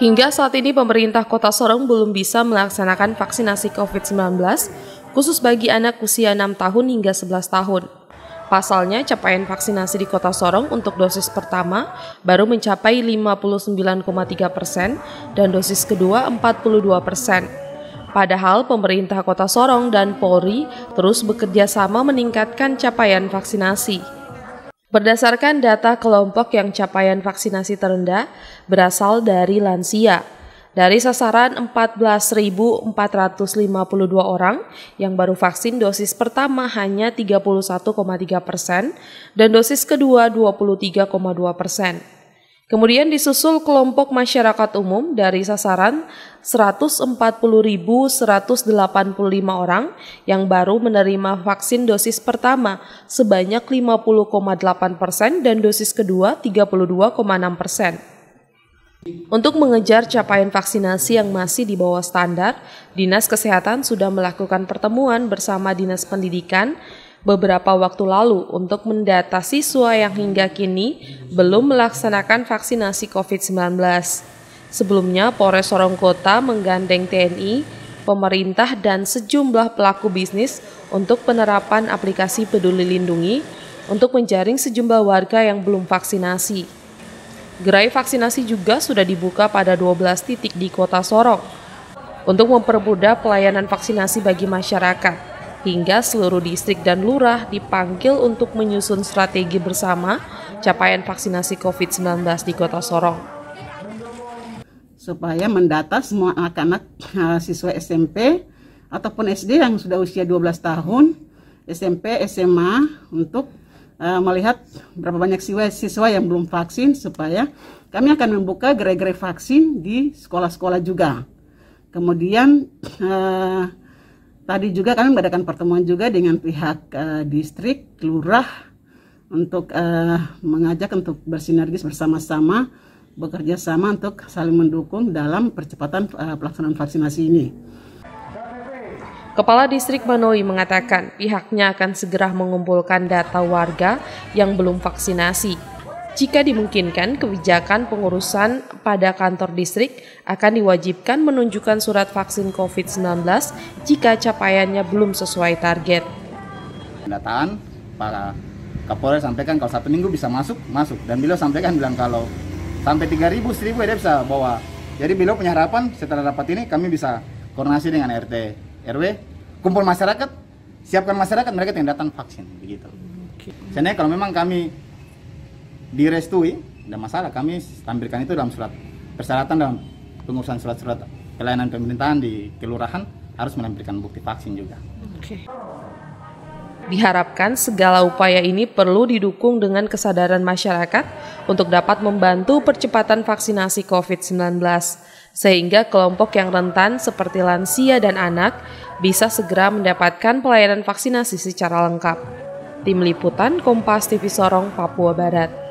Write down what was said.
Hingga saat ini pemerintah Kota Sorong belum bisa melaksanakan vaksinasi COVID-19 khusus bagi anak usia 6 tahun hingga 11 tahun. Pasalnya, capaian vaksinasi di Kota Sorong untuk dosis pertama baru mencapai 59,3% dan dosis kedua 42%. Padahal pemerintah Kota Sorong dan Polri terus bekerja sama meningkatkan capaian vaksinasi. Berdasarkan data kelompok yang capaian vaksinasi terendah berasal dari lansia. Dari sasaran 14.452 orang yang baru vaksin dosis pertama hanya 31,3% dan dosis kedua 23,2%. Kemudian disusul kelompok masyarakat umum dari sasaran 140.185 orang yang baru menerima vaksin dosis pertama sebanyak 50,8% dan dosis kedua 32,6%. Untuk mengejar capaian vaksinasi yang masih di bawah standar, Dinas Kesehatan sudah melakukan pertemuan bersama Dinas Pendidikan beberapa waktu lalu untuk mendata siswa yang hingga kini belum melaksanakan vaksinasi COVID-19. Sebelumnya, Polres Sorong Kota menggandeng TNI, pemerintah, dan sejumlah pelaku bisnis untuk penerapan aplikasi Peduli Lindungi untuk menjaring sejumlah warga yang belum vaksinasi. Gerai vaksinasi juga sudah dibuka pada 12 titik di Kota Sorong untuk mempermudah pelayanan vaksinasi bagi masyarakat. Hingga seluruh distrik dan lurah dipanggil untuk menyusun strategi bersama capaian vaksinasi COVID-19 di Kota Sorong. Supaya mendata semua anak-anak siswa SMP ataupun SD yang sudah usia 12 tahun, SMP, SMA untuk melihat berapa banyak siswa yang belum vaksin supaya kami akan membuka gerai-gerai vaksin di sekolah-sekolah juga. Kemudian tadi juga kami mengadakan pertemuan juga dengan pihak distrik, lurah untuk mengajak untuk bersinergis bersama-sama, bekerja sama untuk saling mendukung dalam percepatan pelaksanaan vaksinasi ini. Kepala Distrik Manoi mengatakan pihaknya akan segera mengumpulkan data warga yang belum vaksinasi. Jika dimungkinkan, kebijakan pengurusan pada kantor distrik akan diwajibkan menunjukkan surat vaksin COVID-19 jika capaiannya belum sesuai target. Pendataan, Pak Kapolres sampaikan kalau 1 minggu bisa masuk. Dan beliau sampaikan bilang kalau sampai 3.000, 1.000 dia bisa bawa. Jadi beliau punya harapan setelah rapat ini kami bisa koordinasi dengan RT, RW, kumpul masyarakat, siapkan masyarakat mereka yang datang vaksin. Begitu. Sebenarnya kalau memang kami direstui, tidak masalah, kami tampilkan itu dalam surat persyaratan dalam pengurusan surat-surat pelayanan pemerintahan di kelurahan harus menampilkan bukti vaksin juga. Diharapkan segala upaya ini perlu didukung dengan kesadaran masyarakat untuk dapat membantu percepatan vaksinasi COVID-19, sehingga kelompok yang rentan seperti lansia dan anak bisa segera mendapatkan pelayanan vaksinasi secara lengkap. Tim Liputan Kompas TV Sorong, Papua Barat.